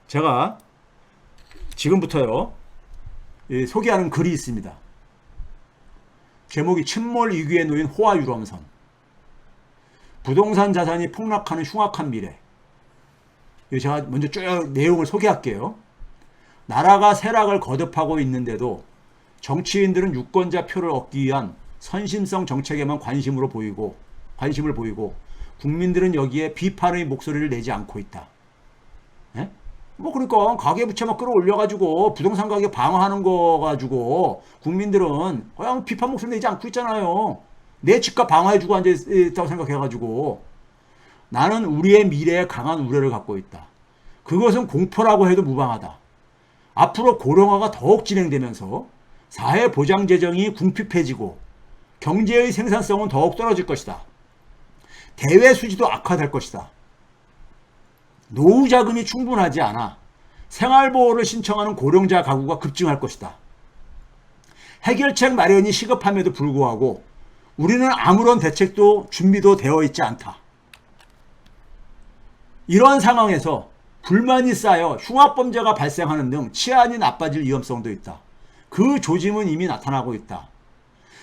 제가 지금부터요 소개하는 글이 있습니다. 제목이 침몰 위기에 놓인 호화 유람선, 부동산 자산이 폭락하는 흉악한 미래. 제가 먼저 쭉 내용을 소개할게요. 나라가 쇠락을 거듭하고 있는데도 정치인들은 유권자 표를 얻기 위한 선심성 정책에만 관심을 보이고 국민들은 여기에 비판의 목소리를 내지 않고 있다. 예? 뭐 그러니까 가계부채만 끌어올려가지고 부동산 가격 방어하는 거 가지고 국민들은 그냥 비판 목소리 내지 않고 있잖아요. 내 집값 방어해주고 앉아있다고 생각해가지고. 나는 우리의 미래에 강한 우려를 갖고 있다. 그것은 공포라고 해도 무방하다. 앞으로 고령화가 더욱 진행되면서 사회보장재정이 궁핍해지고 경제의 생산성은 더욱 떨어질 것이다. 대외 수지도 악화될 것이다. 노후 자금이 충분하지 않아 생활보호를 신청하는 고령자 가구가 급증할 것이다. 해결책 마련이 시급함에도 불구하고 우리는 아무런 대책도 준비도 되어 있지 않다. 이런 상황에서 불만이 쌓여 흉악범죄가 발생하는 등 치안이 나빠질 위험성도 있다. 그 조짐은 이미 나타나고 있다.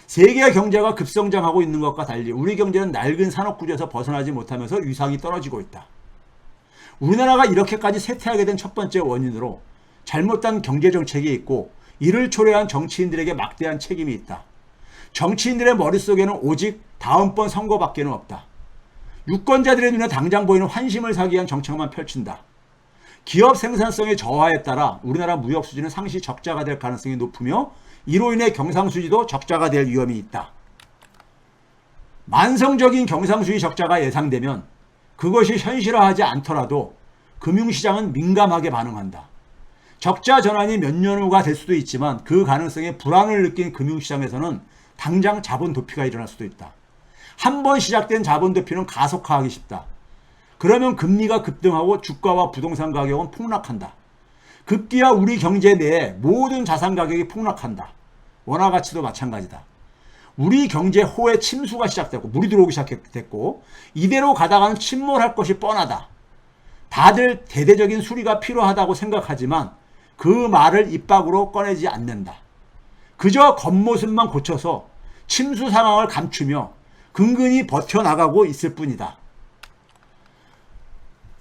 세계 경제가 급성장하고 있는 것과 달리 우리 경제는 낡은 산업구조에서 벗어나지 못하면서 위상이 떨어지고 있다. 우리나라가 이렇게까지 쇠퇴하게 된 첫 번째 원인으로 잘못된 경제정책이 있고 이를 초래한 정치인들에게 막대한 책임이 있다. 정치인들의 머릿속에는 오직 다음번 선거밖에는 없다. 유권자들의 눈에 당장 보이는 환심을 사기 위한 정책만 펼친다. 기업 생산성의 저하에 따라 우리나라 무역 수지는 상시 적자가 될 가능성이 높으며 이로 인해 경상수지도 적자가 될 위험이 있다. 만성적인 경상수지 적자가 예상되면 그것이 현실화하지 않더라도 금융시장은 민감하게 반응한다. 적자 전환이 몇 년 후가 될 수도 있지만 그 가능성에 불안을 느낀 금융시장에서는 당장 자본 도피가 일어날 수도 있다. 한 번 시작된 자본 도피는 가속화하기 쉽다. 그러면 금리가 급등하고 주가와 부동산 가격은 폭락한다. 급기야 우리 경제 내에 모든 자산 가격이 폭락한다. 원화 가치도 마찬가지다. 우리 경제 호의 침수가 시작됐고 물이 들어오기 시작했고 이대로 가다가는 침몰할 것이 뻔하다. 다들 대대적인 수리가 필요하다고 생각하지만 그 말을 입 밖으로 꺼내지 않는다. 그저 겉모습만 고쳐서 침수 상황을 감추며 근근히 버텨나가고 있을 뿐이다.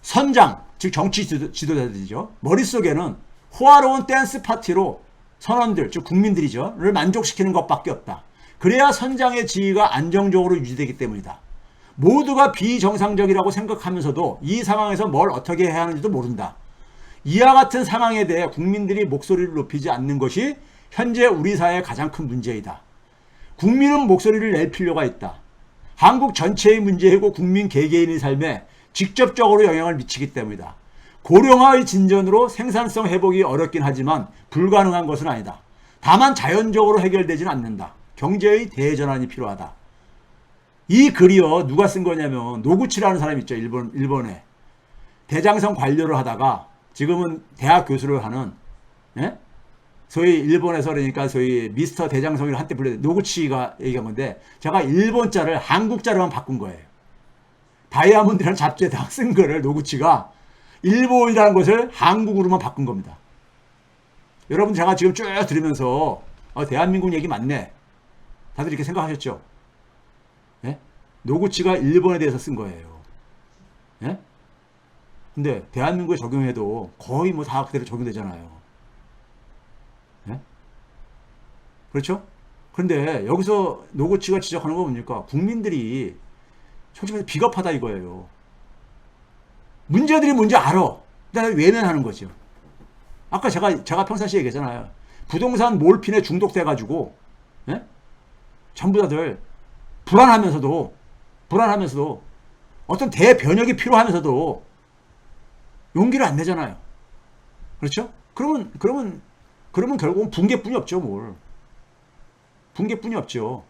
선장, 즉 정치 지도자들이죠. 머릿속에는 호화로운 댄스 파티로 선원들, 즉 국민들이죠.를 만족시키는 것밖에 없다. 그래야 선장의 지위가 안정적으로 유지되기 때문이다. 모두가 비정상적이라고 생각하면서도 이 상황에서 뭘 어떻게 해야 하는지도 모른다. 이와 같은 상황에 대해 국민들이 목소리를 높이지 않는 것이 현재 우리 사회의 가장 큰 문제이다. 국민은 목소리를 낼 필요가 있다. 한국 전체의 문제이고 국민 개개인의 삶에 직접적으로 영향을 미치기 때문이다. 고령화의 진전으로 생산성 회복이 어렵긴 하지만 불가능한 것은 아니다. 다만 자연적으로 해결되지는 않는다. 경제의 대전환이 필요하다. 이 글이요 누가 쓴 거냐면 노구치라는 사람이 있죠. 일본에 대장성 관료를 하다가 지금은 대학 교수를 하는, 예? 소위 일본에서 그러니까 소위 미스터 대장성이를 한때 불렸는데 노구치가 얘기한 건데 제가 일본자를 한국자로만 바꾼 거예요. 다이아몬드라는 잡지에 다 쓴 거를 노구치가 일본이라는 것을 한국으로만 바꾼 겁니다. 여러분 제가 지금 쭉 들으면서 대한민국 얘기 맞네. 다들 이렇게 생각하셨죠? 예? 노구치가 일본에 대해서 쓴 거예요. 예? 근데 대한민국에 적용해도 거의 뭐 다 그대로 적용되잖아요. 예? 그렇죠? 그런데 여기서 노구치가 지적하는 거 뭡니까? 국민들이 솔직히 비겁하다 이거예요. 문제들이 뭔지 알아. 근데 외면하는 거죠. 아까 제가 평상시에 얘기했잖아요. 부동산 몰핀에 중독돼가지고, 예? 전부 다들 불안하면서도 어떤 대변혁이 필요하면서도 용기를 안 내잖아요. 그렇죠? 그러면 결국은 붕괴뿐이 없죠, 뭘. 붕괴뿐이 없죠.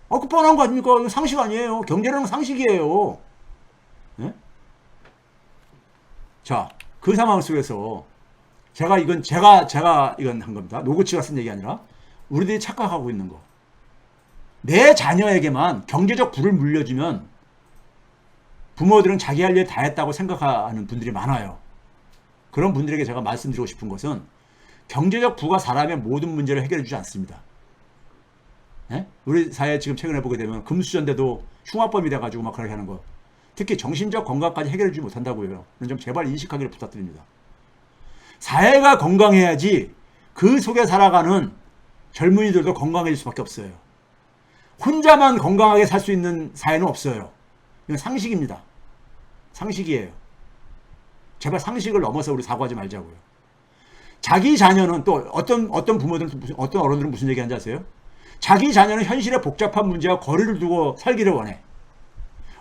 그 뻔한 거 아닙니까? 이거 상식 아니에요. 경제라는 상식이에요. 네? 자, 그 상황 속에서 제가 이건 한 겁니다. 노구치가 쓴 얘기 아니라 우리들이 착각하고 있는 거. 내 자녀에게만 경제적 부를 물려주면 부모들은 자기 할 일 다 했다고 생각하는 분들이 많아요. 그런 분들에게 제가 말씀드리고 싶은 것은 경제적 부가 사람의 모든 문제를 해결해 주지 않습니다. 예? 우리 사회 지금 최근에 보게 되면 금수저인데도 흉악범이 돼가지고 막 그렇게 하는 거. 특히 정신적 건강까지 해결해 주지 못한다고요. 좀 제발 인식하기를 부탁드립니다. 사회가 건강해야지 그 속에 살아가는 젊은이들도 건강해질 수밖에 없어요. 혼자만 건강하게 살 수 있는 사회는 없어요. 이건 상식입니다. 상식이에요. 제발 상식을 넘어서 우리 사고하지 말자고요. 자기 자녀는 또 어떤 부모들은 어떤 어른들은 무슨 얘기하는지 아세요? 자기 자녀는 현실의 복잡한 문제와 거리를 두고 살기를 원해.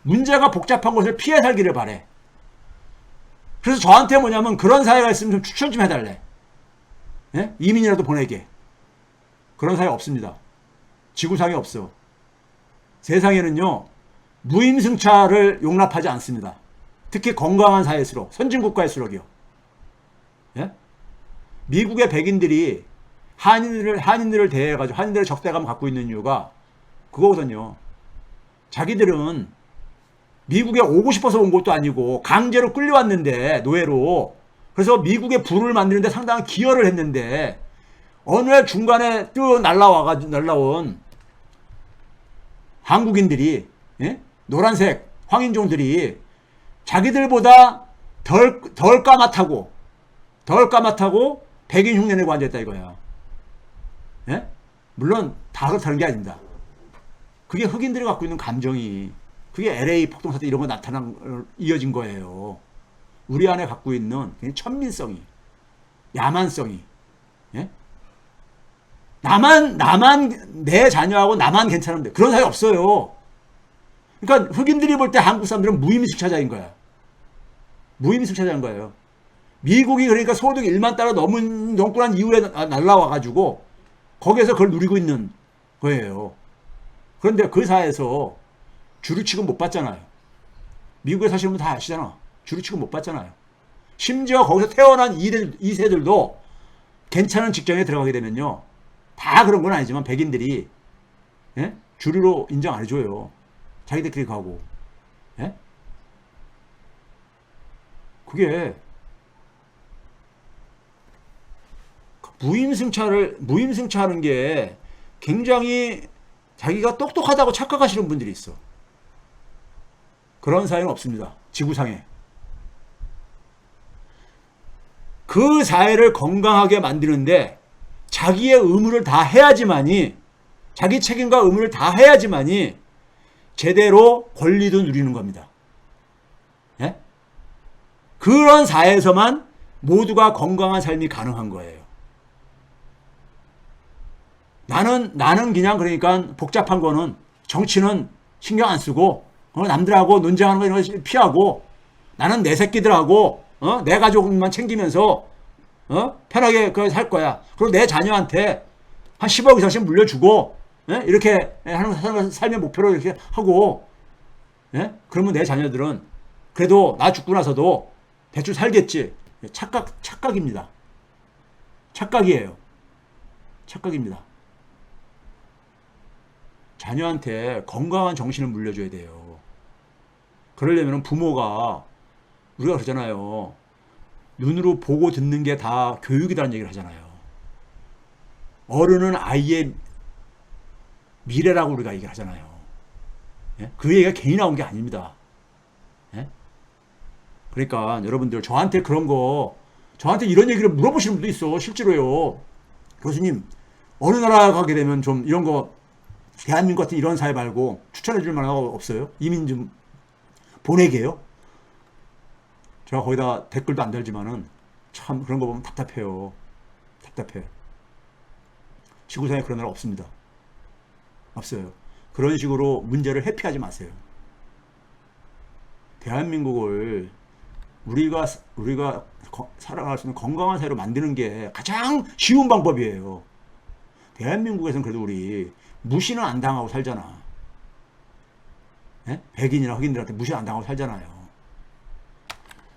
문제가 복잡한 것을 피해 살기를 바래. 그래서 저한테 뭐냐면 그런 사회가 있으면 좀 추천 좀 해달래. 예? 이민이라도 보내게. 그런 사회 없습니다. 지구상에 없어. 세상에는요, 무임승차를 용납하지 않습니다. 특히 건강한 사회일수록, 선진국가일수록이요. 예? 미국의 백인들이 한인들을 대해가지고 한인들의 적대감을 갖고 있는 이유가 그거거든요. 자기들은 미국에 오고 싶어서 온 것도 아니고 강제로 끌려왔는데, 노예로. 그래서 미국의 부를 만드는데 상당한 기여를 했는데 어느 날 중간에 또 날라온 한국인들이, 예? 노란색 황인종들이 자기들보다 덜 까맣다고 백인 흉내 내고 앉아있다 이거야. 예? 물론 다 그렇다는 게 아닙니다. 그게 흑인들이 갖고 있는 감정이, 그게 LA 폭동사태 이런 거 이어진 거예요. 우리 안에 갖고 있는 천민성이, 야만성이. 예? 나만 내 자녀하고 나만 괜찮은데 그런 사회 없어요. 그러니까 흑인들이 볼 때 한국 사람들은 무임승차자인 거야. 무임승차자인 거예요. 미국이 그러니까 소득 1만 달러 넘고 난 이후에 날라와가지고 거기에서 그걸 누리고 있는 거예요. 그런데 그 사회에서 주류 취급 못 받잖아요. 미국에 사시는 분 다 아시잖아. 주류 취급 못 받잖아요. 심지어 거기서 태어난 2세들도 괜찮은 직장에 들어가게 되면요, 다 그런 건 아니지만 백인들이, 예? 주류로 인정 안 해줘요. 자기들끼리 가고. 예? 그게 무임승차하는 게 굉장히 자기가 똑똑하다고 착각하시는 분들이 있어. 그런 사회는 없습니다. 지구상에. 그 사회를 건강하게 만드는데 자기의 의무를 다 해야지만이, 자기 책임과 의무를 다 해야지만이 제대로 권리도 누리는 겁니다. 예? 그런 사회에서만 모두가 건강한 삶이 가능한 거예요. 나는 그냥 그러니까 복잡한 거는, 정치는 신경 안 쓰고 남들하고 논쟁하는 거 이런 거 피하고, 나는 내 새끼들하고 내 가족만 챙기면서 편하게 살 거야. 그리고 내 자녀한테 한 10억 이상씩 물려주고, 예? 이렇게 하는 삶의 목표로 이렇게 하고, 예? 그러면 내 자녀들은 그래도 나 죽고 나서도 대충 살겠지. 착각입니다. 착각이에요. 착각입니다. 자녀한테 건강한 정신을 물려줘야 돼요. 그러려면 부모가, 우리가 그러잖아요. 눈으로 보고 듣는 게 다 교육이라는 얘기를 하잖아요. 어른은 아이의 미래라고 우리가 얘기를 하잖아요. 예? 그 얘기가 괜히 나온 게 아닙니다. 예? 그러니까 여러분들, 저한테 이런 얘기를 물어보시는 분도 있어. 실제로요. 교수님, 어느 나라 가게 되면 좀 이런 거, 대한민국 같은 이런 사회 말고 추천해 줄 만한 거 없어요? 이민 좀 보내게요? 제가 거기다 댓글도 안 달지만은 참 그런 거 보면 답답해요. 답답해. 지구상에 그런 나라 없습니다. 없어요. 그런 식으로 문제를 회피하지 마세요. 대한민국을 우리가 살아갈 수 있는 건강한 사회로 만드는 게 가장 쉬운 방법이에요. 대한민국에서는 그래도 우리 무시는 안 당하고 살잖아. 예? 백인이나 흑인들한테 무시 안 당하고 살잖아요.